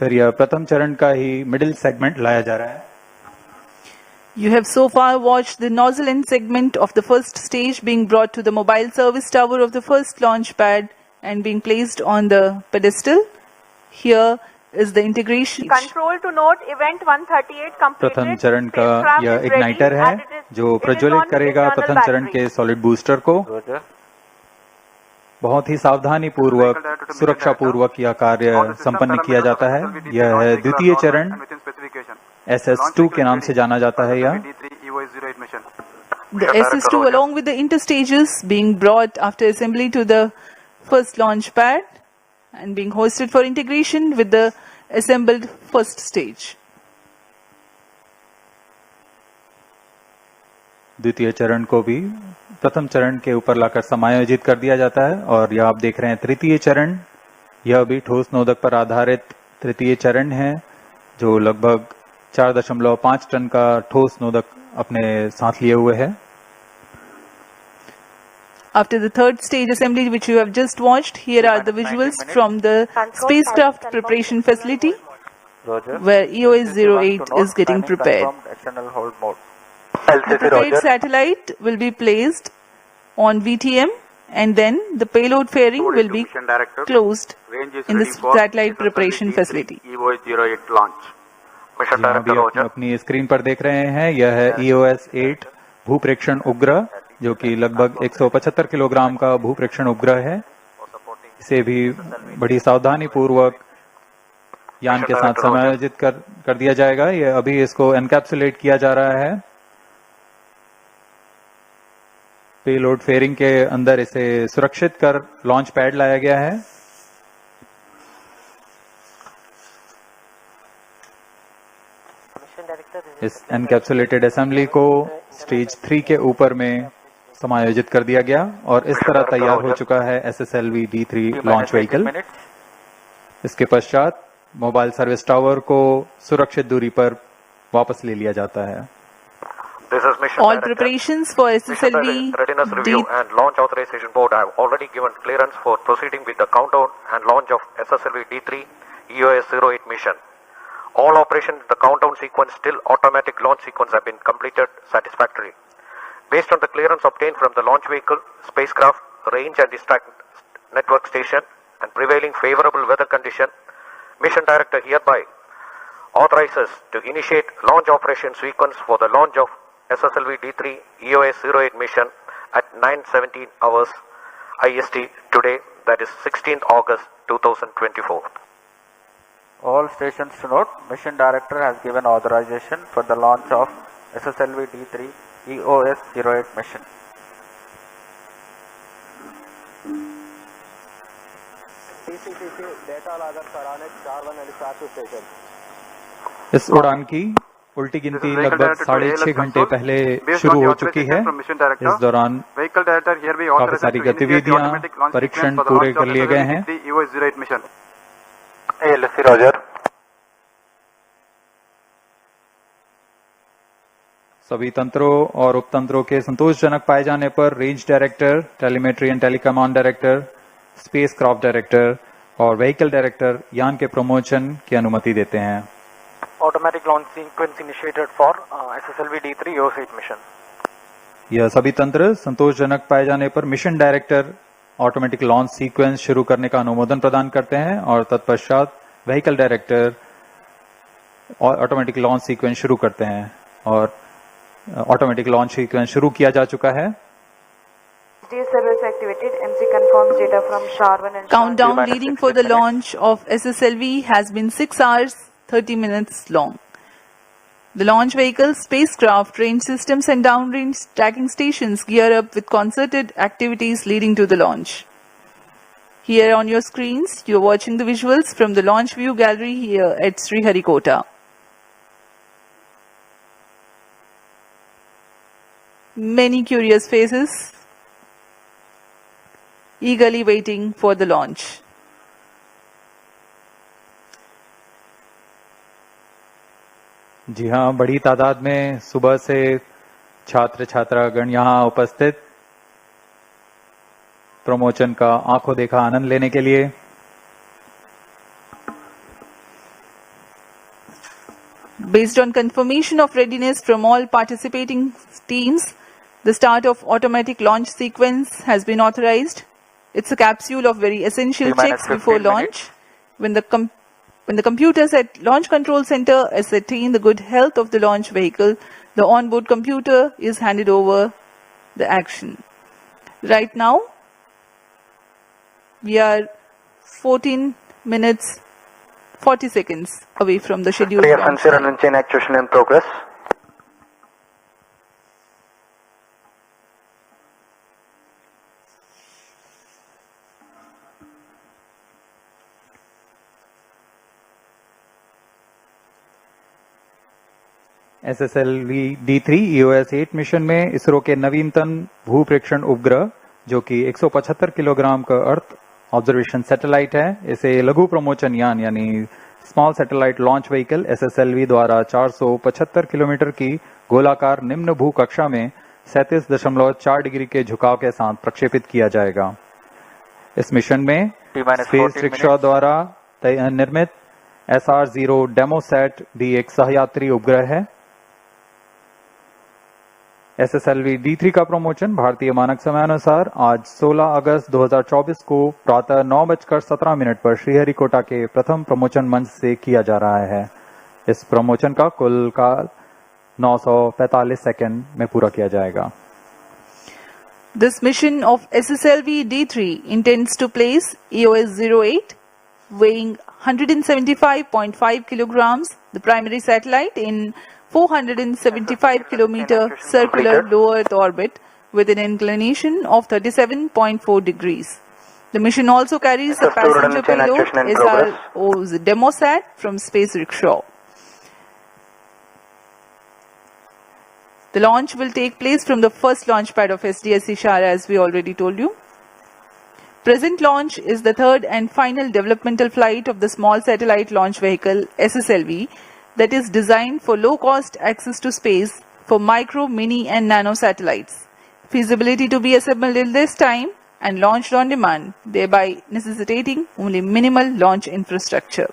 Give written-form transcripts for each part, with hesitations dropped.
फिर यह प्रथम चरण का ही मिडिल सेगमेंट लाया जा रहा है। You have so far watched the nozzle end segment of the first stage being brought to the mobile service tower of the first launch pad and being placed on the pedestal. Here is the integration. Control to note event 138 completed. प्रथम चरण का यह igniter है जो प्रज्वलित करेगा प्रथम चरण के सॉलिड बूस्टर को। बहुत ही सावधानी पूर्वक सुरक्षा पूर्वक यह कार्य संपन्न किया जाता है। यह है द्वितीय चरण, SS2 के नाम से जाना जाता है। यह The SS2 along with the interstages being brought after assembly to the first launch pad and being hoisted for integration with the assembled first stage. द्वितीय चरण को भी प्रथम चरण के ऊपर लाकर समायोजित कर दिया जाता है। और यह आप देख रहे हैं तृतीय चरण, यह भी ठोस नोदक पर आधारित तृतीय चरण है जो लगभग 4.5 टन का ठोस नोदक अपने साथ लिए हुए है। After the third stage assembly which you have just watched, here are the visuals from the spacecraft preparation facility where EOS-08 is getting prepared. The prepared satellite will be placed on VTM and then the payload fairing will be closed in the satellite preparation facility. EOS-08 launch. Mission Director Roger. अपनी screen पर देख रहे हैं, यह है EOS-8 भूप्रेक्षण उपग्रह जो कि लगभग 175 किलोग्राम का भूप्रेक्षण उपग्रह है। इसे भी बड़ी सावधानी पूर्वक यान के साथ समायोजित कर दिया जाएगा। यह अभी इसको एनकैप्सुलेट किया जा रहा है। पेलोड फेयरिंग के अंदर इसे सुरक्षित कर लॉन्च पैड लाया गया है। इस एनकैप्सुलेटेड असेंबली को स्टेज 3 के ऊपर में समायोजित कर दिया गया और इस तरह तैयार हो चुका है SSLV D3 लॉन्च व्हीकल। इसके पश्चात मोबाइल सर्विस टावर को सुरक्षित दूरी पर वापस ले लिया जाता है। All preparations for SSLV Readiness Review and Launch Authorization Board have already given clearance for proceeding with the countdown and launch of SSLV D3 EOS-08 mission. All operations in the countdown sequence till automatic launch sequence have been completed satisfactorily. Based on the clearance obtained from the launch vehicle, spacecraft, range and distract network station and prevailing favorable weather condition, Mission Director hereby authorizes to initiate launch operation sequence for the launch of SSLV D3 EOS-08 mission at 9:17 hours IST today, that is 16th August 2024. All stations to note, Mission Director has given authorization for the launch of SSLV D3 EOS-08 mission. TCTC data logger कराने 41 station. इस उड़ान की उल्टी गिनती लगभग 6.5 घंटे पहले शुरू हो चुकी है। इस दौरान काफी सारी गतिविधियां, परीक्षण पूरे कर लिए गए हैं। सभी तंत्रों और उपतंत्रों के संतोषजनक पाए जाने पर range director, telemetry and telecommand director, spacecraft director और व्हीकल डायरेक्टर यान के प्रमोशन की अनुमति देते हैं। Automatic launch sequence initiated for SSLV D3 EOS-08 mission. यह सभी तंत्र संतोषजनक पाए जाने पर mission director automatic launch sequence शुरू करने का अनुमोदन प्रदान करते हैं और तत्पश्चात vehicle director automatic launch sequence शुरू करते हैं और ऑटोमेटिक लॉन्च सीक्वेंस शुरू किया जा चुका है। Service activated. MC confirms data from Sharvan and Countdown leading for the launch of SSLV has been 6 hours 30 minutes long. The launch vehicle, spacecraft, range systems and downrange tracking stations gear up with concerted activities leading to the launch. Here on your screens, you are watching the visuals from the launch view gallery here at Sriharikota. Many curious faces eagerly waiting for the launch. जी हाँ, बड़ी तादाद में सुबह से छात्र छात्रागण यहाँ उपस्थित promotion का आंखों देखा आनंद लेने के लिए। Based on confirmation of readiness from all participating teams, the start of automatic launch sequence has been authorized. It's a capsule of very essential checks before launch. When the computers at Launch Control Center ascertain the good health of the launch vehicle, the onboard computer is handed over the action. Right now, we are 14 minutes 40 seconds away from the scheduled launch time. and chain actuation in progress. SSLV D3 EOS 8 mission में इसरो के नवीनतम भू प्रेक्षण उपग्रह जो कि 175 kilogram का earth observation satellite है, इसे लघु प्रमोचन यान यानी small satellite launch vehicle SSLV द्वारा 475 किलोमीटर की गोलाकार निम्न भू कक्षा में 37.4 डिग्री के झुकाव के साथ प्रक्षेपित किया जाएगा। इस मिशन में स्पेस रिक्शा द्वारा निर्मित SR0 डेमोसैट भी एक सहयात्री उपग्रह है। SSLV D3 का प्रमोशन भारतीय मानक समयानुसार आज 16 अगस्त 2024 को प्रातः 9:17 पर श्रीहरिकोटा के प्रथम प्रमोशन मंच से किया जा रहा है। इस प्रमोशन का कुल काल 945 सेकंड में पूरा किया जाएगा। This mission of SSLV D3 intends to place EOS 08 weighing 175.5 kilograms, the primary satellite, in 475 kilometer circular low Earth orbit with an inclination of 37.4 degrees. The mission also carries a passenger payload SRO's Demosat from Space Rickshaw. The launch will take place from the first launch pad of SDSC Shara, as we already told you. Present launch is the third and final developmental flight of the small satellite launch vehicle SSLV that is designed for low-cost access to space for micro, mini and nano satellites. Feasibility to be assembled in this time and launched on demand, thereby necessitating only minimal launch infrastructure.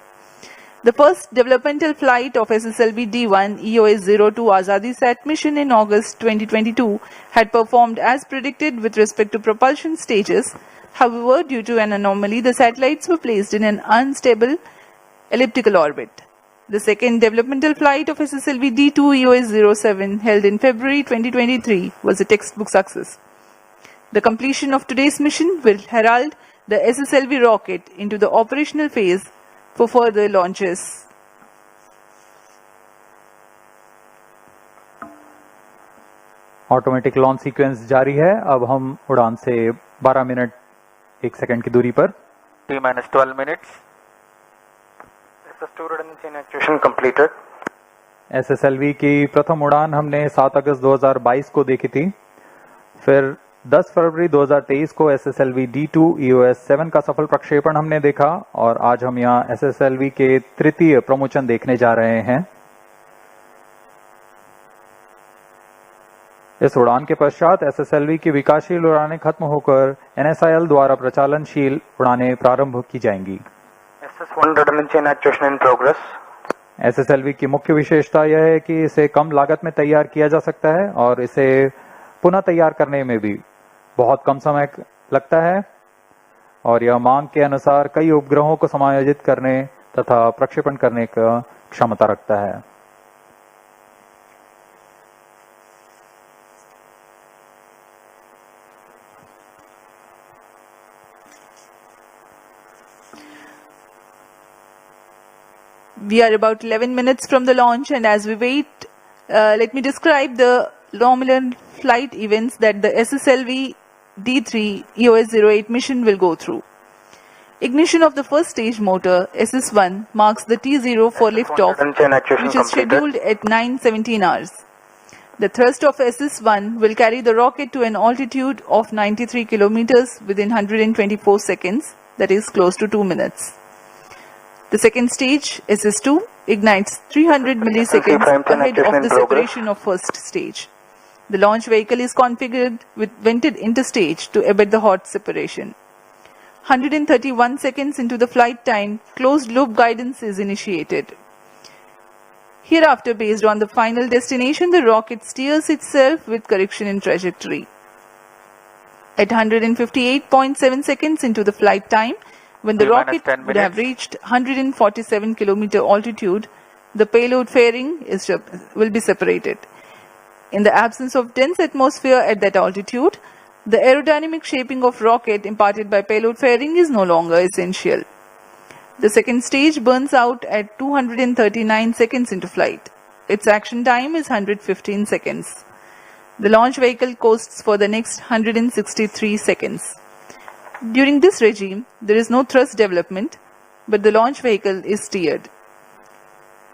The first developmental flight of SSLV D1 EOS-02 Azadi-Sat mission in August 2022 had performed as predicted with respect to propulsion stages. However, due to an anomaly, the satellites were placed in an unstable elliptical orbit. The second developmental flight of SSLV D2 EOS-07 held in February 2023 was a textbook success. The completion of today's mission will herald the SSLV rocket into the operational phase for further launches. Automatic launch sequence जारी है। अब हम उड़ान से 12 minute 1 second की दूरी पर T-12 minutes. completed. SSLV की प्रथम उड़ान हमने 7 अगस्त 2022 को देखी थी। फिर 10 फरवरी 2023 को SSLV D2 EOS-7 का सफल प्रक्षेपण हमने देखा और आज हम यहाँ SSLV के तृतीय प्रमोशन देखने जा रहे हैं। इस उड़ान के पश्चात SSLV की विकासशील उड़ानें खत्म होकर NSIL द्वारा प्रचालनशील उड़ानें प्रारंभ की जाएंगी। SSLV की मुख्य विशेषता यह है कि इसे कम लागत में तैयार किया जा सकता है और इसे पुनः तैयार करने में भी बहुत कम समय लगता है और यह मांग के अनुसार कई उपग्रहों को समायोजित करने तथा प्रक्षेपण करने का क्षमता रखता है। We are about 11 minutes from the launch, and as we wait, let me describe the nominal flight events that the SSLV D3 EOS-08 mission will go through. Ignition of the first stage motor, SS1, marks the T0 for liftoff, which is scheduled at 9:17 hours. The thrust of SS1 will carry the rocket to an altitude of 93 kilometers within 124 seconds, that is close to 2 minutes. The second stage, SS2, ignites 300 milliseconds ahead of the separation of first stage. The launch vehicle is configured with vented interstage to abet the hot separation. 131 seconds into the flight time, closed loop guidance is initiated. Hereafter, based on the final destination, the rocket steers itself with correction in trajectory. At 158.7 seconds into the flight time, when the rocket would have reached 147 km altitude, the payload fairing will be separated. In the absence of dense atmosphere at that altitude, the aerodynamic shaping of rocket imparted by payload fairing is no longer essential. The second stage burns out at 239 seconds into flight. Its action time is 115 seconds. The launch vehicle coasts for the next 163 seconds. During this regime, there is no thrust development, but the launch vehicle is steered.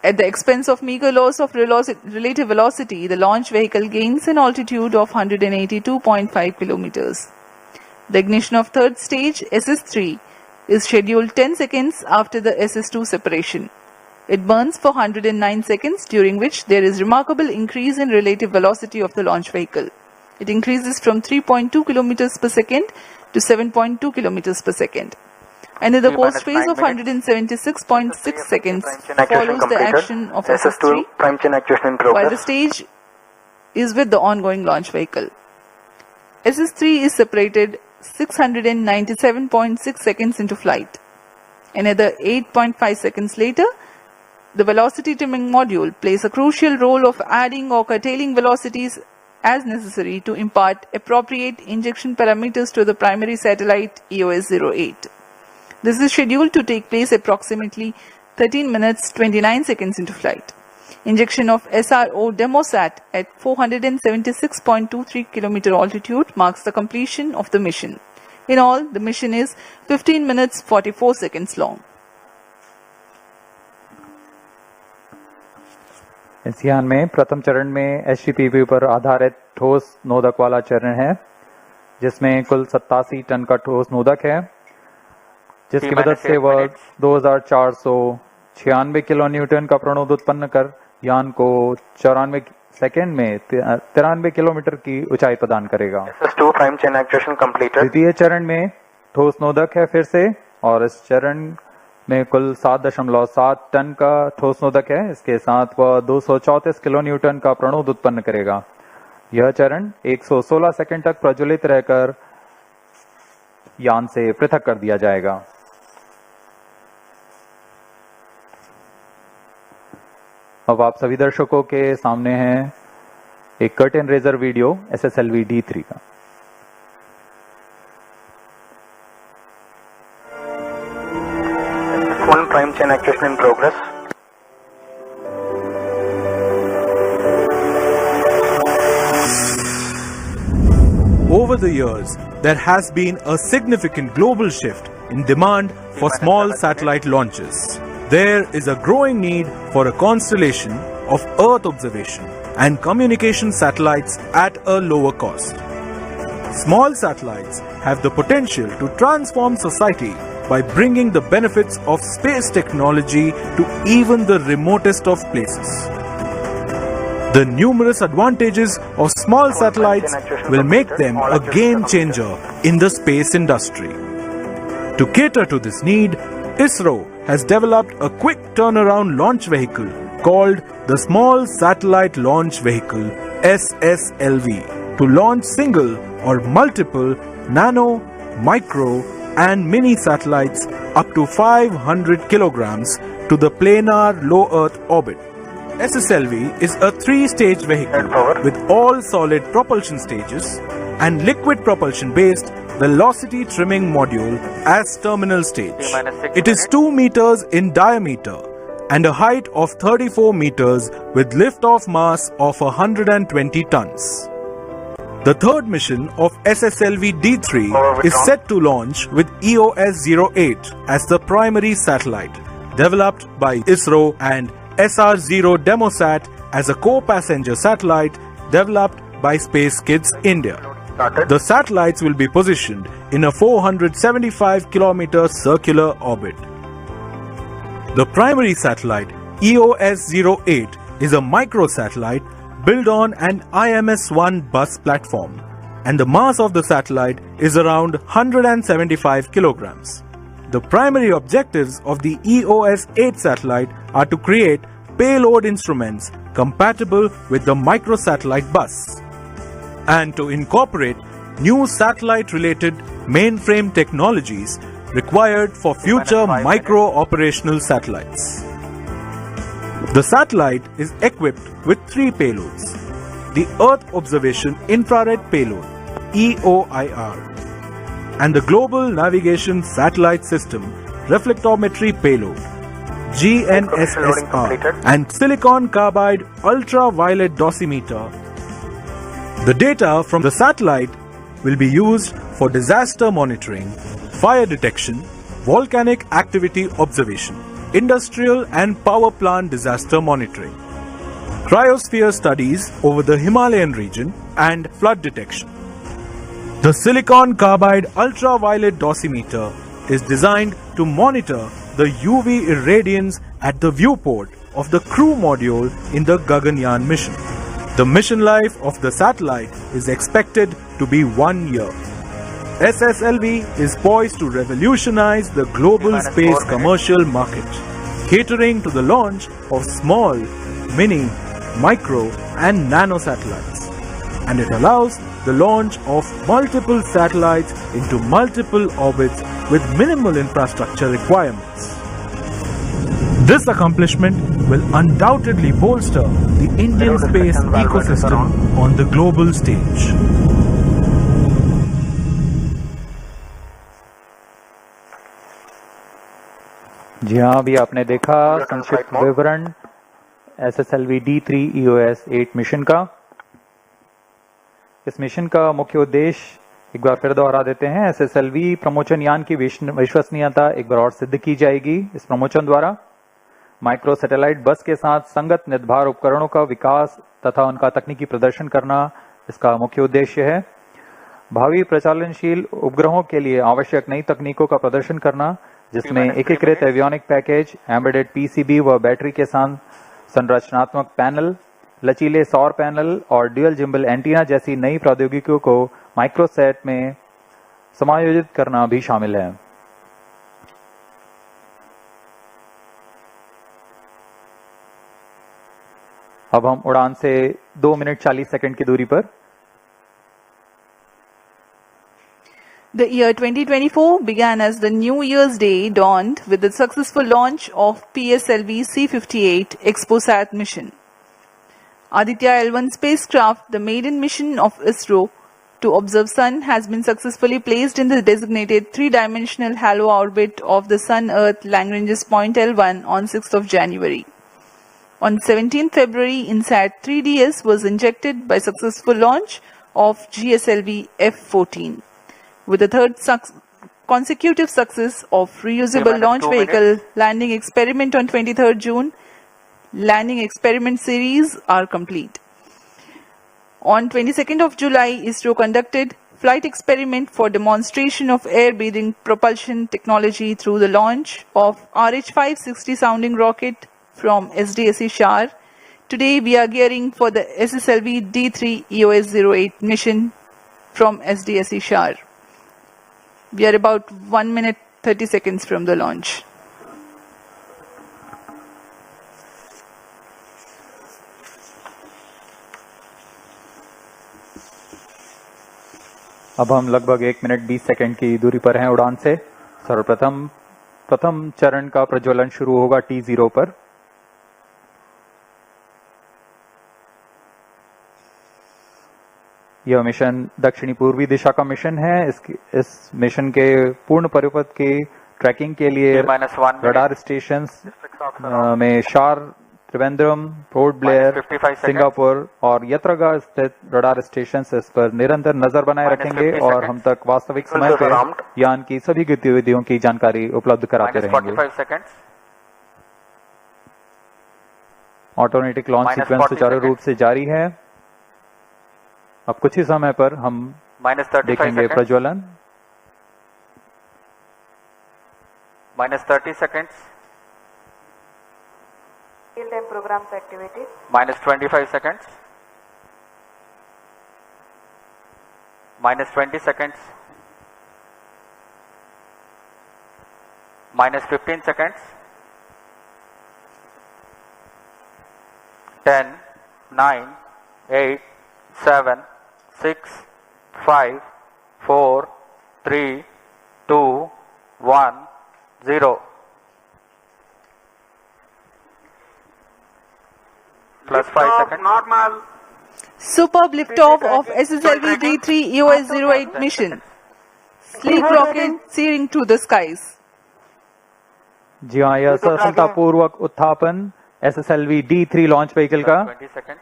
At the expense of meager loss of relative velocity, the launch vehicle gains an altitude of 182.5 kilometers. The ignition of third stage, SS3, is scheduled 10 seconds after the SS2 separation. It burns for 109 seconds, during which there is remarkable increase in relative velocity of the launch vehicle. It increases from 3.2 kilometers per second to 7.2 kilometers per second. And in the post phase of 176.6 seconds follows the action of SS3, while the stage is with the ongoing launch vehicle. SS3 is separated 697.6 seconds into flight. Another 8.5 seconds later, the velocity trimming module plays a crucial role of adding or curtailing velocities as necessary to impart appropriate injection parameters to the primary satellite EOS-08. This is scheduled to take place approximately 13 minutes 29 seconds into flight. Injection of SRO Demosat at 476.23 km altitude marks the completion of the mission. In all, the mission is 15 minutes 44 seconds long. इस यान में प्रथम चरण में HTPV पर आधारित ठोस नोदक वाला चरण है, जिसमें कुल 87 टन का ठोस नोदक है, जिसकी मदद से वह 2496 किलो न्यूटन का प्रणोद उत्पन्न कर यान को 94 सेकेंड में 93 किलोमीटर की ऊंचाई प्रदान करेगा। द्वितीय चरण में ठोस नोदक है फिर से, और इस चरण में कुल 7.7 टन का ठोस नोदक है। इसके साथ वह 234 किलो न्यूटन का प्रणोद उत्पन्न करेगा। यह चरण 116 सेकंड तक प्रज्वलित रहकर यान से पृथक कर दिया जाएगा। अब आप सभी दर्शकों के सामने है एक curtain razor video SSLV D3 का। One prime chain actuation in progress. Over the years, there has been a significant global shift in demand for small satellite launches. There is a growing need for a constellation of Earth observation and communication satellites at a lower cost. Small satellites have the potential to transform society by bringing the benefits of space technology to even the remotest of places. The numerous advantages of small satellites will make them a game changer in the space industry. To cater to this need, ISRO has developed a quick turnaround launch vehicle called the Small Satellite Launch Vehicle SSLV to launch single or multiple nano, micro and mini satellites up to 500 kilograms to the planar low Earth orbit. SSLV is a 3-stage vehicle with all solid propulsion stages and liquid propulsion based velocity trimming module as terminal stage. It is 2 meters in diameter and a height of 34 meters with liftoff mass of 120 tons. The third mission of SSLV D3 is set to launch with EOS-08 as the primary satellite, developed by ISRO, and SR-0 Demosat as a co-passenger satellite developed by Space Kids India. The satellites will be positioned in a 475 km circular orbit. The primary satellite EOS-08 is a microsatellite built on an IMS-1 bus platform, and the mass of the satellite is around 175 kilograms. The primary objectives of the EOS-8 satellite are to create payload instruments compatible with the microsatellite bus, and to incorporate new satellite-related mainframe technologies required for future micro-operational satellites. The satellite is equipped with 3 payloads: the Earth Observation Infrared Payload (EOIR), and the Global Navigation Satellite System Reflectometry Payload (GNSSR), and Silicon Carbide Ultraviolet Dosimeter. The data from the satellite will be used for disaster monitoring, fire detection, volcanic activity observation, industrial and power plant disaster monitoring, cryosphere studies over the Himalayan region, and flood detection. The Silicon Carbide Ultraviolet Dosimeter is designed to monitor the UV irradiance at the viewport of the crew module in the Gaganyaan mission. The mission life of the satellite is expected to be 1 year. SSLV is poised to revolutionize the global space commercial market, catering to the launch of small, mini, micro and nano satellites, and it allows the launch of multiple satellites into multiple orbits with minimal infrastructure requirements. This accomplishment will undoubtedly bolster the Indian space ecosystem on the global stage. जी हाँ, अभी आपने देखा संक्षिप्त विवरण SSLV D3 EOS 8 mission का। इस mission का मुख्य उद्देश्य एक बार फिर दोहरा देते हैं। SSLV प्रमोचन यान की विश्वसनीयता एक बार और सिद्ध की जाएगी इस प्रमोचन द्वारा। माइक्रो सैटेलाइट बस के साथ संगत निर्भर उपकरणों का विकास तथा उनका तकनीकी प्रदर्शन करना इसका मुख्य उद्देश्य है। भावी प्रचालनशील उपग्रहों के लिए आवश्यक नई तकनीकों का प्रदर्शन करना, जिसमें एकीकृत एवियोनिक पैकेज, एम्बेडेड पीसीबी व बैटरी के साथ संरचनात्मक पैनल, लचीले सौर पैनल और ड्यूअल जिम्बल एंटीना जैसी नई प्रौद्योगिकियों को माइक्रोसैट में समायोजित करना भी शामिल है। अब हम उड़ान से 2 मिनट 40 सेकंड की दूरी पर। The year 2024 began as the New Year's Day dawned with the successful launch of PSLV C-58 EXPOSAT mission. Aditya L1 spacecraft, the maiden mission of ISRO to observe Sun, has been successfully placed in the designated 3-dimensional halo orbit of the Sun-Earth Lagrange's point L1 on 6th of January. On 17th February, INSAT 3DS was injected by successful launch of GSLV F-14. With the third consecutive success of reusable launch vehicle landing experiment on 23rd June, landing experiment series are complete. On 22nd of July, ISRO conducted flight experiment for demonstration of air-breathing propulsion technology through the launch of RH-560 sounding rocket from SDSC Shar. Today we are gearing for the SSLV D3 EOS 08 mission from SDSC Shar. We are about 1 minute 30 seconds from the launch. अब हम लगभग 1 minute 20 second की दूरी पर हैं उड़ान से। सर्वप्रथम प्रथम चरण का प्रज्वलन शुरू होगा T0 पर। यह मिशन दक्षिणी पूर्वी दिशा का मिशन है। इस मिशन के पूर्ण परिपथ की ट्रैकिंग के लिए रडार स्टेशन में शार, त्रिवेंद्रम, पोर्ट ब्लेयर, सिंगापुर और यत्रगा स्थित रडार स्टेशन इस पर निरंतर नजर बनाए रखेंगे और हम तक वास्तविक समय पर यान की सभी गतिविधियों की जानकारी उपलब्ध कराते रहेंगे। ऑटोमेटिक लॉन्च सीक्वेंस सुचारू रूप से जारी है। अब कुछ ही समय पर हम देखेंगे प्रज्वलन। -30 seconds. Real-time programs activated. -25 seconds. -20 seconds. -15 seconds. 10, 9, 8, 7, 6, 5, 4, 3, 2, 1, 0. Plus 5 seconds. Normal. Superb liftoff of SSLV D3 EOS 08 mission. Sleek rocket soaring to the skies. जी हाँ, यह सफलतापूर्वक उत्थापन SSLV D3 लॉन्च व्हीकल का 20 seconds.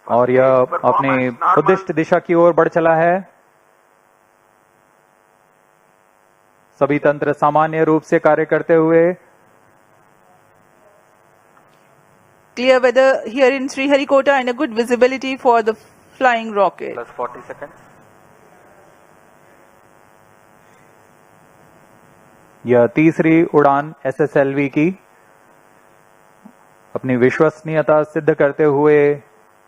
और यह अपने उद्दिष्ट दिशा की ओर बढ़ चला है। सभी तंत्र सामान्य रूप से कार्य करते हुए। Clear weather here in Sriharikota and a good visibility for the flying rocket. Plus 40 seconds. यह तीसरी उड़ान SSLV की अपनी विश्वसनीयता सिद्ध करते हुए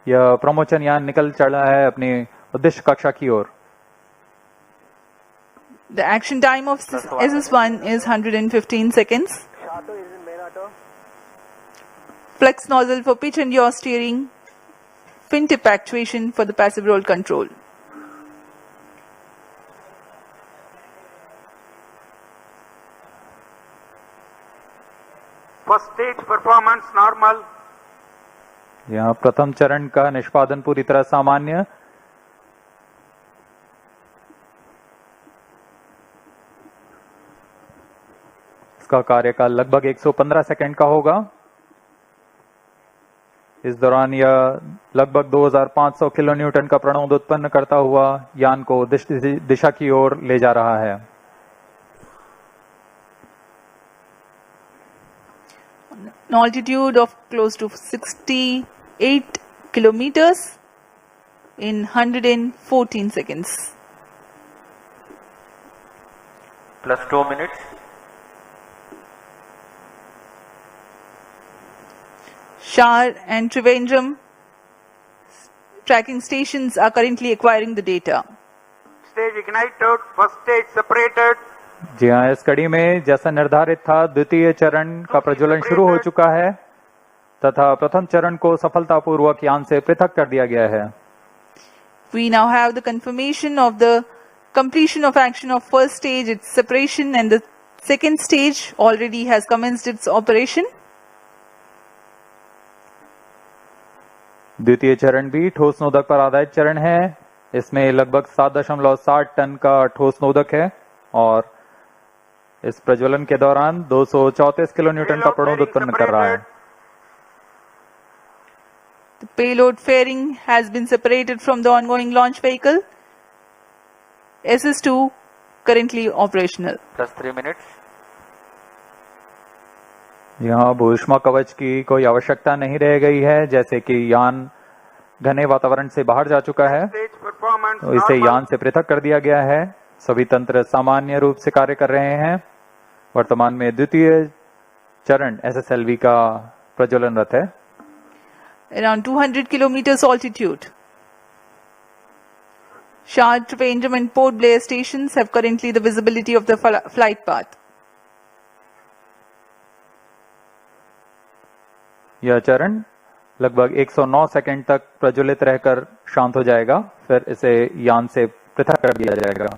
यह प्रमोचन यान निकल चला है अपनी उद्देश्य कक्षा की ओर। The action time of SS1 is 115 seconds. Flex nozzle for pitch and yaw steering. Fin tip actuation for the passive roll control. First stage performance normal. यहाँ प्रथम चरण का निष्पादन पूरी तरह सामान्य। इसका कार्यकाल लगभग 115 सेकंड का होगा। इस दौरान यह लगभग 2500 किलो न्यूटन का प्रणोद उत्पन्न करता हुआ यान को उद्दिष्ट दिशा की ओर ले जा रहा है। An altitude of close to 68 kilometers in 114 seconds. Plus 2 minutes. Shar and Trivandrum tracking stations are currently acquiring the data. Stage ignited. First stage separated. जी हाँ, इस कड़ी में जैसा निर्धारित था द्वितीय चरण का प्रज्वलन शुरू हो चुका है तथा प्रथम चरण को सफलतापूर्वक यान से पृथक कर दिया गया है। We now have the confirmation of the completion of action of first stage, its separation, and the second stage already has commenced its operation. द्वितीय चरण भी ठोस नोदक पर आधारित चरण है। इसमें लगभग 7.7 टन का ठोस नोदक है और इस प्रज्वलन के दौरान 234 किलो न्यूटन का प्रणोद उत्पन्न कर रहा है। The payload fairing has been separated from the ongoing launch vehicle. SS2 currently operational. Plus 3 minutes. यहाँ भूष्मा कवच की कोई आवश्यकता नहीं रह गई है, जैसे कि यान घने वातावरण से बाहर जा चुका है Stage performance तो इसे normal. यान से पृथक कर दिया गया है। सभी तंत्र सामान्य रूप से कार्य कर रहे हैं। वर्तमान में द्वितीय चरण SSLV का प्रज्वलनरत है। Around 200 kilometers altitude. Shard, Trivandrum and Port Blair stations have currently the visibility of the flight path. यह चरण लगभग 109 सेकंड तक प्रज्वलित रहकर शांत हो जाएगा, फिर इसे यान से पृथक कर दिया जाएगा।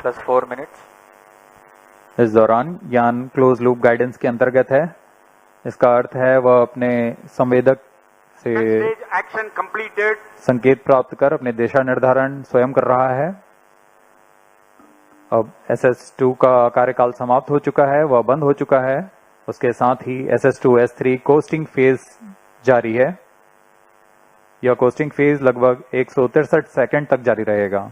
Plus 4 minutes. इस दौरान यान क्लोज लूप गाइडेंस के अंतर्गत है। इसका अर्थ है वह अपने संवेदक से Stage action completed. संकेत प्राप्त कर अपने दिशा निर्धारण स्वयं कर रहा है। अब SS2 का कार्यकाल समाप्त हो चुका है, वह बंद हो चुका है। उसके साथ ही SS2 S3 कोस्टिंग फेज जारी है। यह कोस्टिंग फेज लगभग 163 सेकंड तक जारी रहेगा।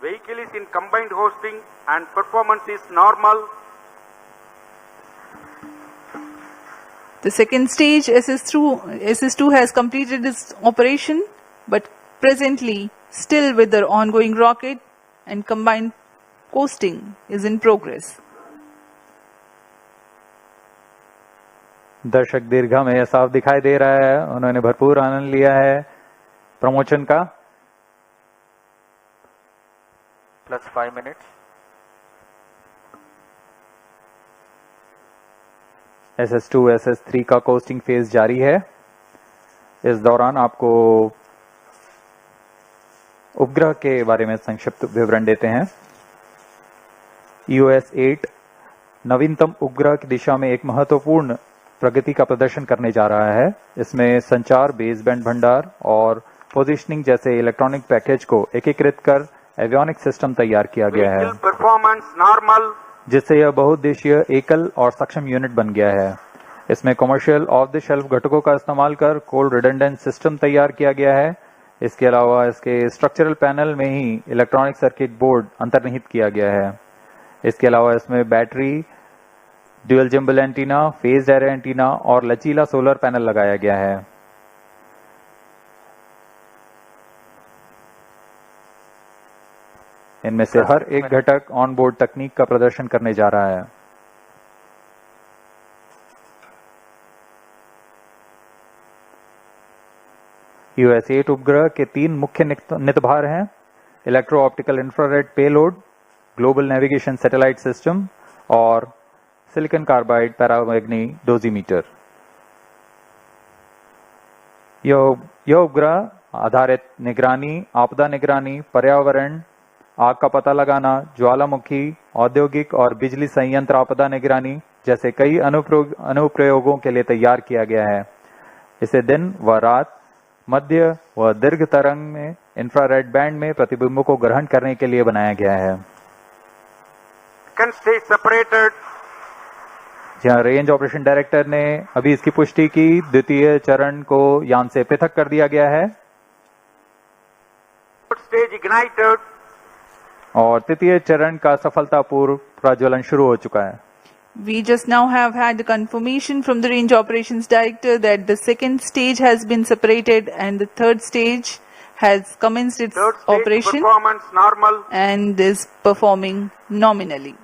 Vehicle is in combined hosting and performance is normal. The second stage SS2 has completed its operation, but presently still with the ongoing rocket and combined coasting is in progress. दर्शक दीर्घा में यह साफ दिखाई दे रहा है, उन्होंने भरपूर आनंद लिया है प्रमोशन का। +5 minutes. SS2 SS3 का कोस्टिंग फेज जारी है। इस दौरान आपको उपग्रह के बारे में संक्षिप्त विवरण देते हैं। EOS 8 नवीनतम उपग्रह की दिशा में एक महत्वपूर्ण प्रगति का प्रदर्शन करने जा रहा है। इसमें संचार, बेसबैंड भंडार और पोजीशनिंग जैसे इलेक्ट्रॉनिक पैकेज को एकीकृत कर एवियोनिक सिस्टम तैयार किया गया है, परफॉर्मेंस नॉर्मल, जिससे यह बहुउद्देशीय एकल और सक्षम यूनिट बन गया है। इसमें कमर्शियल ऑफ द शेल्फ घटकों का इस्तेमाल कर कोल्ड रिडंडेंट सिस्टम तैयार किया गया है। इसके अलावा इसके स्ट्रक्चरल पैनल में ही इलेक्ट्रॉनिक सर्किट बोर्ड अंतर्निहित किया गया है। इसके अलावा इसमें battery, dual gimbal antenna, phase array antenna और लचीला सोलर पैनल लगाया गया है। इनमें से हर एक घटक ऑन बोर्ड तकनीक का प्रदर्शन करने जा रहा है। EOS 8 उपग्रह के 3 मुख्य नितभार हैं: electro optical infrared payload, global navigation satellite system और सिलिकॉन कार्बाइड पैरामैग्नी डोजीमीटर। यह उपग्रह आधारित निगरानी, आपदा निगरानी, पर्यावरण, आग का पता लगाना, ज्वालामुखी, औद्योगिक और बिजली संयंत्र आपदा निगरानी जैसे कई अनुप्रयोगों के लिए तैयार किया गया है। इसे दिन व रात, मध्य व दीर्घ तरंग में इंफ्रारेड बैंड में प्रतिबिंबों को ग्रहण करने के लिए बनाया गया है। can stay separated. जहां रेंज ऑपरेशन डायरेक्टर ने अभी इसकी पुष्टि की, द्वितीय चरण को यान से पृथक कर दिया गया है Stage ignited. और तृतीय चरण का सफलतापूर्व प्रज्वलन शुरू हो चुका है। We just now have had the confirmation from the Range Operations Director that the second stage has been separated and the third stage has commenced its Third stage operation performance normal. and is performing nominally.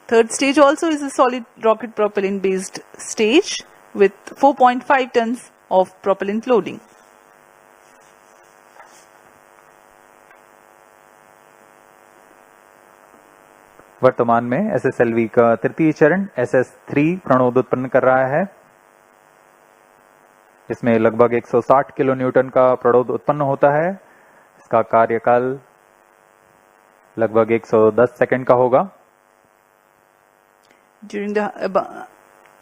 Third stage also is a solid rocket propellant based stage with 4.5 tons of propellant loading. वर्तमान में SSLV का तृतीय चरण SS3 प्रणोद उत्पन्न कर रहा है। इसमें लगभग 160 किलो न्यूटन का प्रणोद उत्पन्न होता है। इसका कार्यकाल लगभग 110 सेकंड का होगा। During the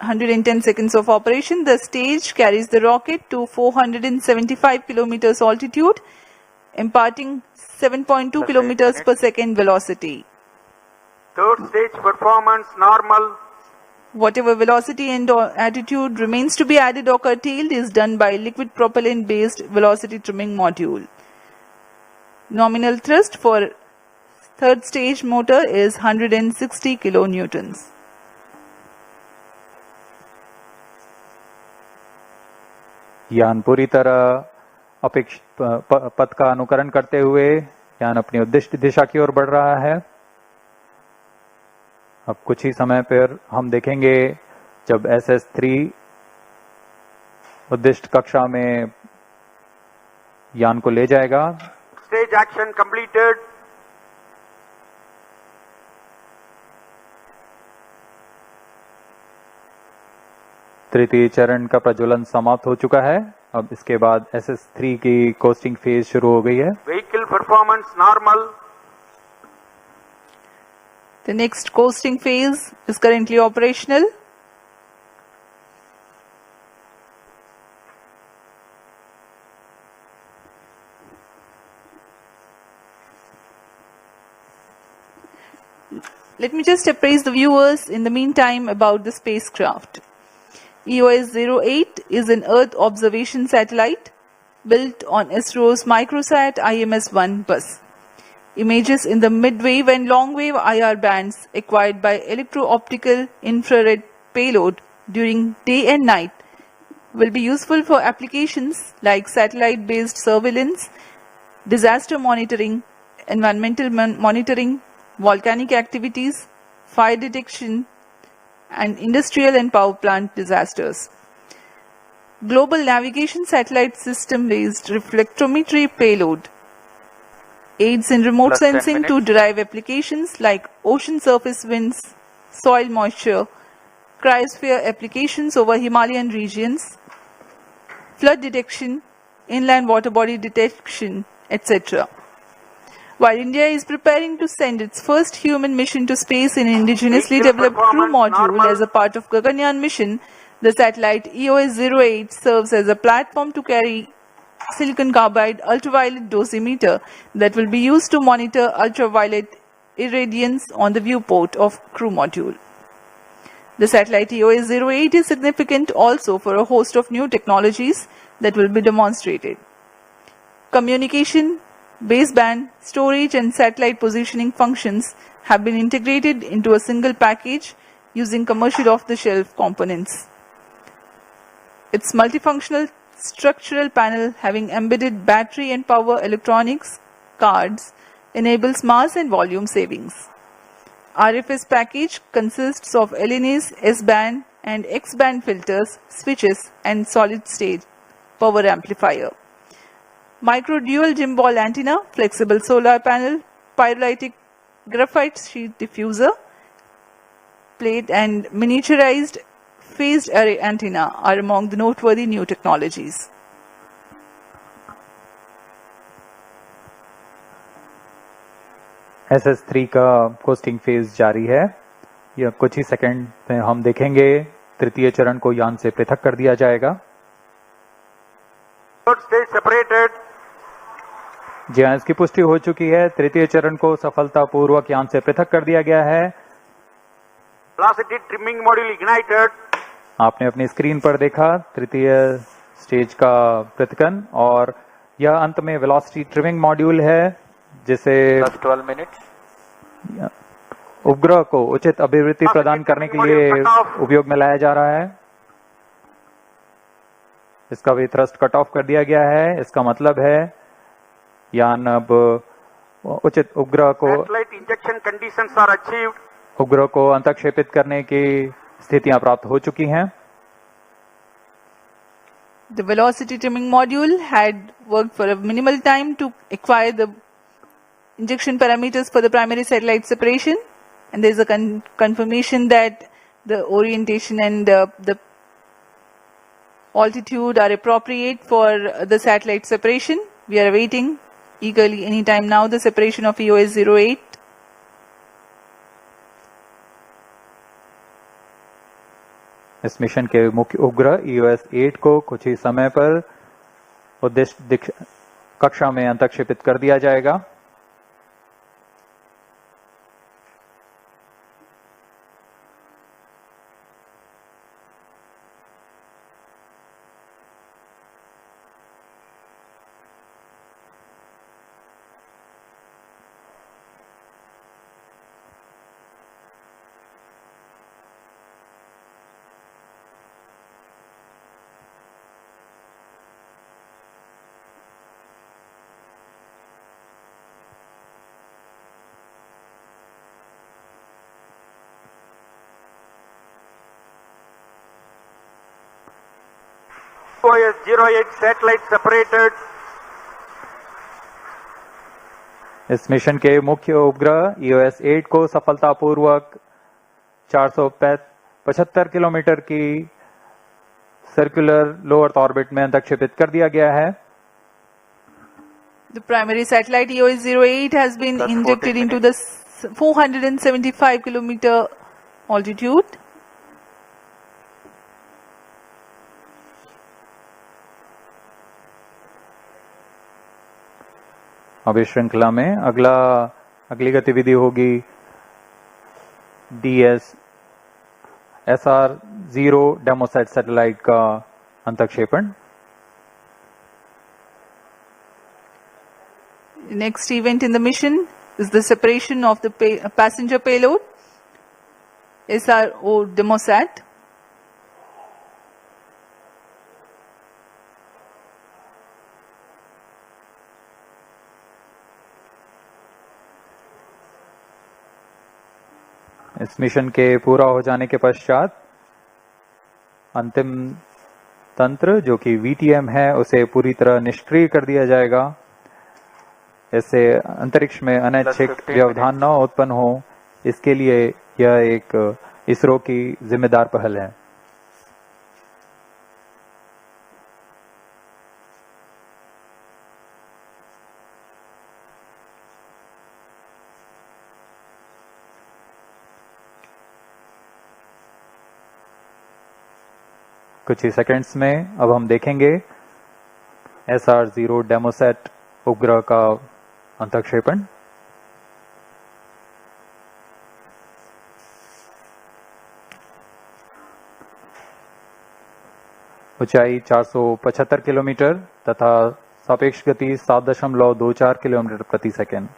110 seconds of operation, the stage carries the rocket to 475 kilometers altitude, imparting 7.2 kilometers per second velocity. Third stage performance normal. Whatever velocity and attitude remains to be added or curtailed is done by liquid propellant based velocity trimming module. Nominal thrust for third stage motor is 160 kilonewtons. यान पूरी तरह अपेक्षित पथ का अनुकरण करते हुए यान अपनी उद्दिष्ट दिशा की ओर बढ़ रहा है। अब कुछ ही समय पर हम देखेंगे जब SS3 उद्दिष्ट कक्षा में यान को ले जाएगा। Stage action completed. तृतीय चरण का प्रज्वलन समाप्त हो चुका है। अब इसके बाद SS3 की कोस्टिंग फेज शुरू हो गई है। Vehicle performance normal. The next coasting phase is currently operational. Let me just apprise the viewers in the meantime about the spacecraft. EOS 08 is an Earth observation satellite built on ISRO's Microsat IMS-1 bus. Images in the mid-wave and long-wave IR bands acquired by electro-optical infrared payload during day and night will be useful for applications like satellite-based surveillance, disaster monitoring, environmental monitoring, volcanic activities, fire detection, and industrial and power plant disasters. Global Navigation Satellite System-based reflectometry payload aids in remote Plus 10 sensing to minutes. derive applications like ocean surface winds, soil moisture, cryosphere applications over Himalayan regions, flood detection, inland water body detection, etc. While India is preparing to send its first human mission to space in an indigenously Vehicle developed crew performance module normal. as a part of Gaganyaan mission, the satellite EOS-08 serves as a platform to carry silicon carbide ultraviolet dosimeter that will be used to monitor ultraviolet irradiance on the viewport of crew module. The satellite EOS-08 is significant also for a host of new technologies that will be demonstrated. Communication, baseband, storage and satellite positioning functions have been integrated into a single package using commercial off-the-shelf components. Its multifunctional structural panel having embedded battery and power electronics cards enables mass and volume savings. RFS package consists of LNAs, S-band and X-band filters, switches and solid-state power amplifier. Micro dual gimbal antenna, flexible solar panel, pyrolytic graphite sheet diffuser, plate and miniaturized phased array antenna are among the noteworthy new technologies. SS3 का costing phase जारी है। यह कुछ ही second में हम देखेंगे तृतीय चरण को यान से पृथक कर दिया जाएगा। Third stage separated. जी हाँ, इसकी पुष्टि हो चुकी है। तृतीय चरण को सफलतापूर्वक यान से पृथक कर दिया गया है। Velocity trimming module ignited. आपने अपनी स्क्रीन पर देखा तृतीय स्टेज का पृथकन और यह अंत में वेलोसिटी ट्रिमिंग मॉड्यूल है जिसे Plus 12 minutes. उपग्रह को उचित अभिवृद्धि प्रदान करने के लिए उपयोग में लाया जा रहा है। इसका भी थ्रस्ट कट ऑफ कर दिया गया है। इसका मतलब है यान अब उचित उपग्रह को Satellite injection conditions are achieved. उपग्रह को अंतक्षेपित करने की स्थितियां प्राप्त हो चुकी हैं। The velocity trimming module had worked for a minimal time to acquire the injection parameters for the primary satellite separation, and there is a confirmation that the orientation and the altitude are appropriate for the satellite separation. We are awaiting eagerly anytime now the separation of EOS-08. इस mission के मुख्य उपग्रह EOS-8 को कुछ ही समय पर उद्देश्य कक्षा में अंतक्षेपित कर दिया जाएगा। EOS-08 satellite separated. इस मिशन के मुख्य उपग्रह EOS-8 को सफलतापूर्वक 475 किलोमीटर की सर्कुलर लो अर्थ ऑर्बिट में अंतक्षेपित कर दिया गया है। The primary satellite EOS-08 has been That's injected 14 into the 475 kilometer altitude. अब इस श्रृंखला में अगली गतिविधि होगी SR-0 डेमोसैट सैटेलाइट का अंतक्षेपण। The next event in the mission is the separation of the passenger payload, SRO Demosat. इस मिशन के पूरा हो जाने के पश्चात अंतिम तंत्र जो कि VTM है उसे पूरी तरह निष्क्रिय कर दिया जाएगा। इससे अंतरिक्ष में अनैच्छिक व्यवधान न उत्पन्न हो, इसके लिए यह एक इसरो की जिम्मेदार पहल है। कुछ ही सेकंड्स में अब हम देखेंगे SR0 डेमोसेट उपग्रह का अंतःक्षेपण। ऊंचाई 475 किलोमीटर तथा सापेक्ष गति 7.24 किलोमीटर प्रति सेकंड।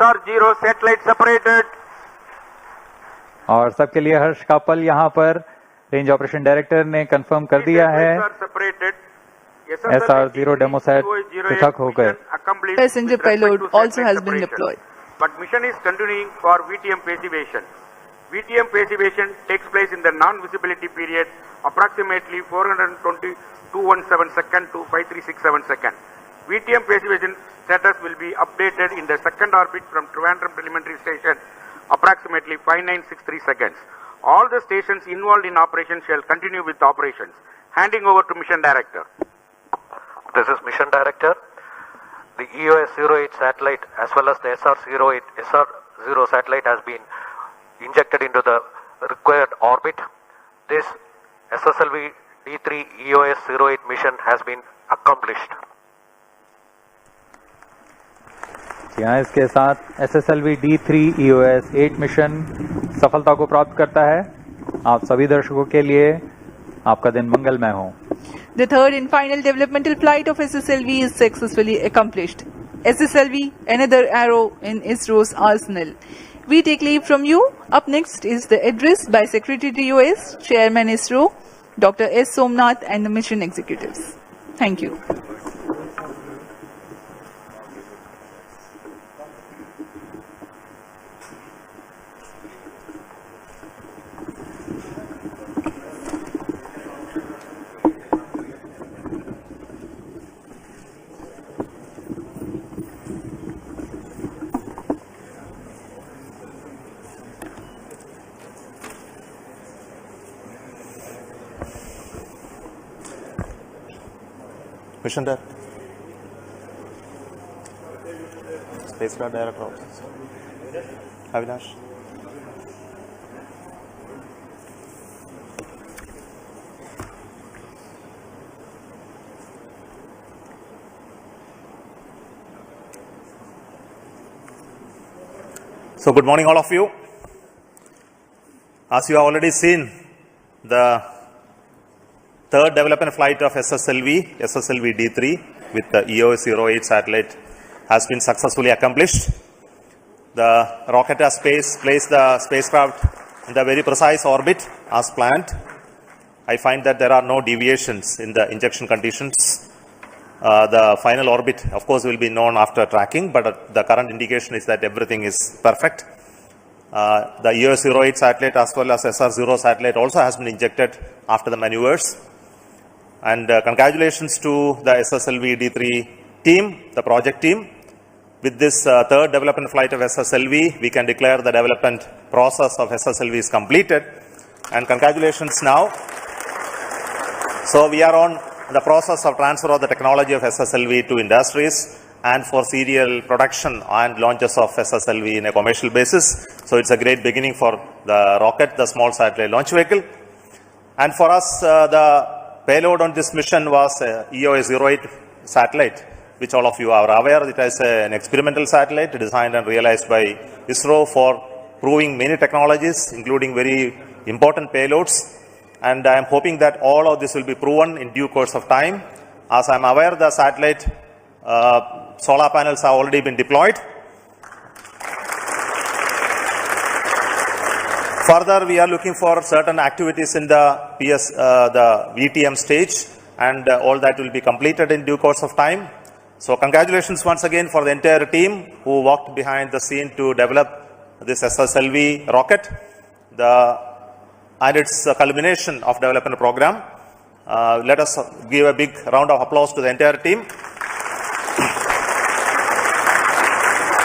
SR0 satellite separated. और सबके लिए हर्ष का पल यहाँ पर रेंज ऑपरेशन डायरेक्टर ने कंफर्म कर दिया है SR0 डेमोसेट पृथक हो गए। Passenger payload also has been deployed. But mission is continuing for VTM passivation. VTM passivation takes place in the non-visibility period approximately 420.217 second to 5367 second. VTM passivation status will be updated in the second orbit from Trivandrum Preliminary Station approximately 5963 seconds. All the stations involved in operation shall continue with operations. Handing over to Mission Director. This is Mission Director. The EOS-08 satellite as well as the SR0 satellite has been injected into the required orbit. This SSLV D3 EOS-08 mission has been accomplished. यहाँ इसके साथ SSLV D3 EOS-8 mission सफलता को प्राप्त करता है। आप सभी दर्शकों के लिए आपका दिन मंगलमय हो। The third and final developmental flight of SSLV is successfully accomplished. SSLV, another arrow in ISRO's arsenal. We take leave from you. Up next is the address by Secretary to US, Chairman ISRO, Dr. S. Somnath and the mission executives. Thank you. Mission Director. Spacecraft Director Office. Avinash. So good morning all of you. As you have already seen, the third development flight of SSLV D3 with the EOS-08 satellite has been successfully accomplished. The rocket has placed the spacecraft in the very precise orbit as planned. I find that there are no deviations in the injection conditions. The final orbit, of course, will be known after tracking, but the current indication is that everything is perfect. The EOS-08 satellite as well as SR0 satellite also has been injected after the maneuvers. And congratulations to the SSLV D3 team, the project team. With this third development flight of SSLV, we can declare the development process of SSLV is completed. And congratulations now. So we are on the process of transfer of the technology of SSLV to industries and for serial production and launches of SSLV in a commercial basis. So it's a great beginning for the rocket, the small satellite launch vehicle. And for us, the payload on this mission was EOS-08 satellite, which all of you are aware. It is an experimental satellite designed and realized by ISRO for proving many technologies, including very important payloads. And I am hoping that all of this will be proven in due course of time. As I am aware, the satellite solar panels have already been deployed. Further, we are looking for certain activities in the VTM stage, and all that will be completed in due course of time. So congratulations once again for the entire team who worked behind the scene to develop this SSLV rocket and its culmination of development program. Let us give a big round of applause to the entire team.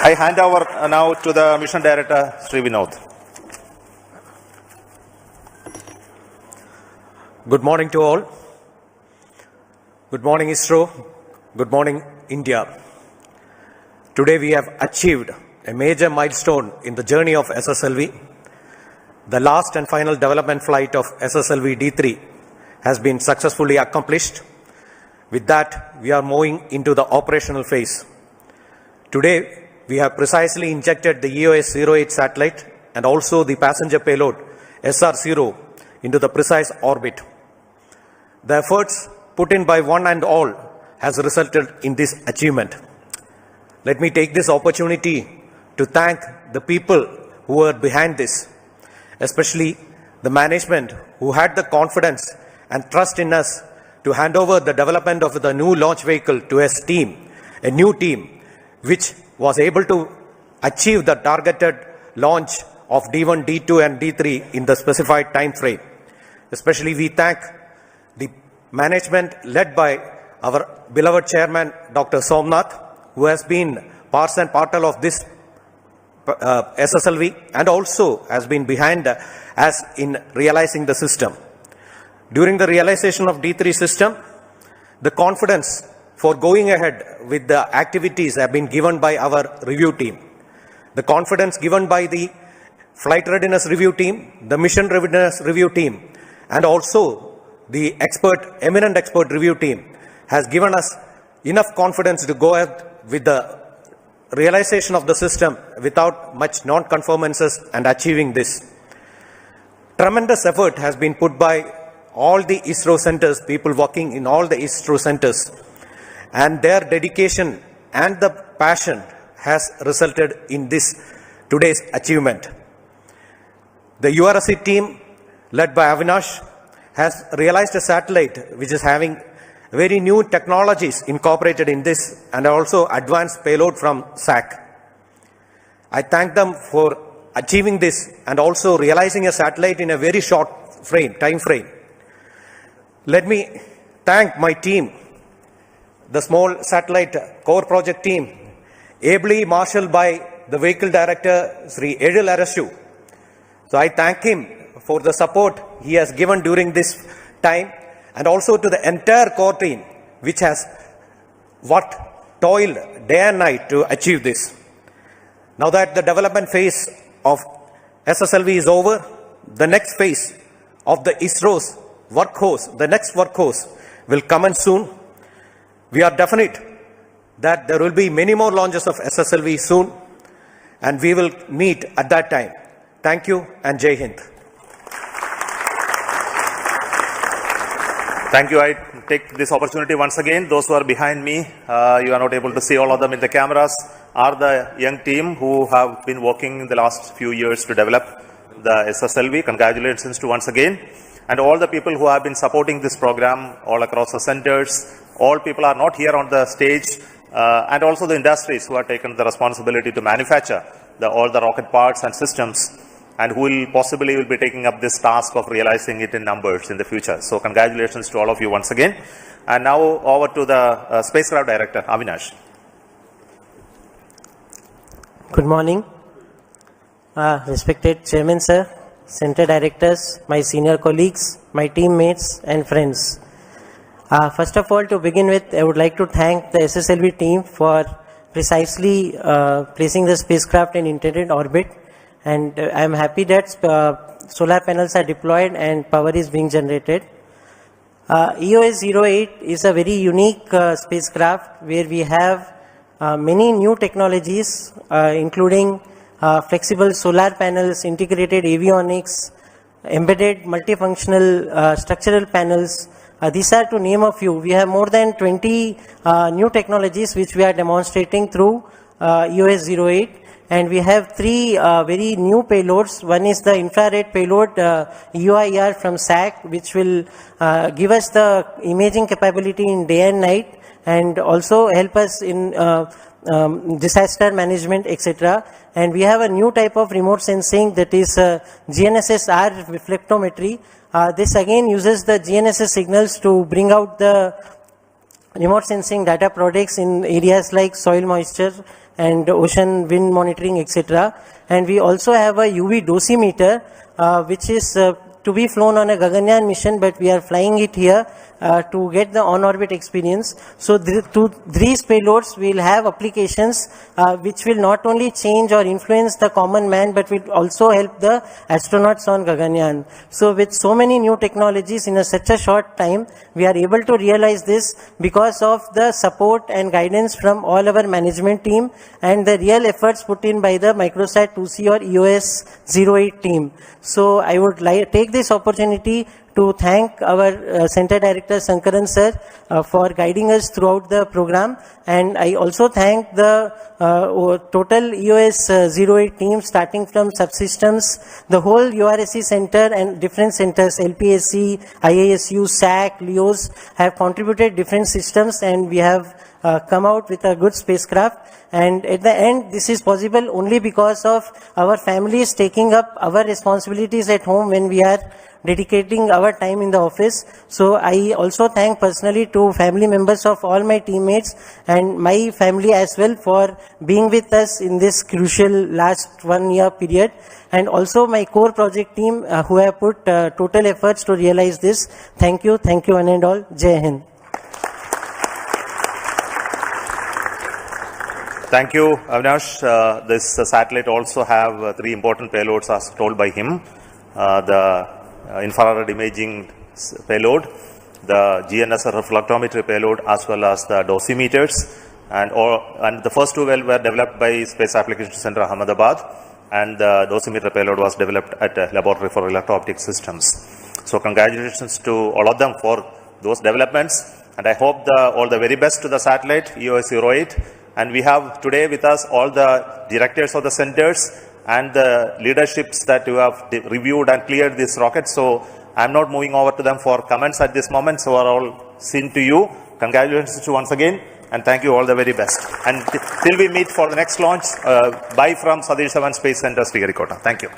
I hand over now to the Mission Director, Sri Vinod. Good morning to all. Good morning, ISRO. Good morning, India. Today we have achieved a major milestone in the journey of SSLV. The last and final development flight of SSLV D3 has been successfully accomplished. With that, we are moving into the operational phase. Today, we have precisely injected the EOS-08 satellite and also the passenger payload SR-0 into the precise orbit. The efforts put in by one and all has resulted in this achievement. Let me take this opportunity to thank the people who were behind this, especially the management who had the confidence and trust in us to hand over the development of the new launch vehicle to a team, a new team, which was able to achieve the targeted launch of D1, D2 and D3 in the specified time frame. Especially we thank the management led by our beloved chairman, Dr. Somnath, who has been part and parcel of this SSLV and also has been behind us in realizing the system. During the realization of D3 system, the confidence for going ahead with the activities have been given by our review team. The confidence given by the flight readiness review team, the mission readiness review team, and also the eminent expert review team has given us enough confidence to go ahead with the realization of the system without much non-conformances and achieving this. Tremendous effort has been put by all the ISRO centers, people working in all the ISRO centers, and their dedication and the passion has resulted in this today's achievement. The URSC team led by Avinash has realized a satellite which is having very new technologies incorporated in this and also advanced payload from SAC. I thank them for achieving this and also realizing a satellite in a very short time frame. Let me thank my team, the small satellite core project team, ably marshaled by the vehicle director, Sri Edil Arasu. So I thank him for the support he has given during this time, and also to the entire core team, which has toiled day and night to achieve this. Now that the development phase of SSLV is over, the next phase of the ISRO's workhorse, the next workhorse will commence soon. We are definite that there will be many more launches of SSLV soon, and we will meet at that time. Thank you and Jai Hind. Thank you. I take this opportunity once again. Those who are behind me, you are not able to see all of them in the cameras, are the young team who have been working in the last few years to develop the SSLV. Congratulations to once again. And all the people who have been supporting this program all across the centers. All people are not here on the stage, and also the industries who have taken the responsibility to manufacture all the rocket parts and systems, and who will possibly be taking up this task of realizing it in numbers in the future. So congratulations to all of you once again. And now over to the spacecraft director, Avinash. Good morning. Respected Chairman Sir, Center Directors, my senior colleagues, my teammates and friends. First of all, to begin with, I would like to thank the SSLV team for precisely placing the spacecraft in intended orbit. And I am happy that solar panels are deployed and power is being generated. EOS-08 is a very unique spacecraft where we have many new technologies, including flexible solar panels, integrated avionics, embedded multifunctional structural panels. These are to name a few. We have more than 20 new technologies which we are demonstrating through EOS-08. and we have three very new payloads. One is the infrared payload EOIR from SAC, which will give us the imaging capability in day and night, and also help us in disaster management, etc. And we have a new type of remote sensing, that is GNSS-R reflectometry. This again uses the GNSS signals to bring out the remote sensing data products in areas like soil moisture and ocean wind monitoring, etc. And we also have a UV dosimeter, which is to be flown on a Gaganyaan mission, but we are flying it here to get the on-orbit experience. So these payloads will have applications which will not only change or influence the common man, but will also help the astronauts on Gaganyaan. So with so many new technologies in such a short time, we are able to realize this because of the support and guidance from all our management team and the real efforts put in by the Microsat 2C or EOS-08 team. So I would like take this opportunity to thank our Center Director Sankaran sir for guiding us throughout the program, and I also thank the total EOS-08 team, starting from subsystems, the whole URSC center and different centers, LPSC, IISU, SAC, LEOS have contributed different systems, and we have come out with a good spacecraft. And at the end, this is possible only because of our families taking up our responsibilities at home when we are dedicating our time in the office. So I also thank personally to family members of all my teammates and my family as well for being with us in this crucial last 1 year period. And also my core project team who have put total efforts to realize this. Thank you one and all. Jai Hind. Thank you, Avinash. This satellite also have three important payloads as told by him. The infrared imaging payload, the GNSS reflectometry payload, as well as the dosimeters. And the first two were developed by Space Applications Center Ahmedabad, and the dosimeter payload was developed at a Laboratory for Electro-Optic Systems. So congratulations to all of them for those developments, and I hope all the very best to the satellite EOS-08. And we have today with us all the directors of the centers and the leaderships that you have reviewed and cleared this rocket. So I'm not moving over to them for comments at this moment. So are all seen to you. Congratulations to you once again, and thank you all the very best. And till we meet for the next launch, bye from Satish Dhawan Space Center, Sriharikota. Thank you.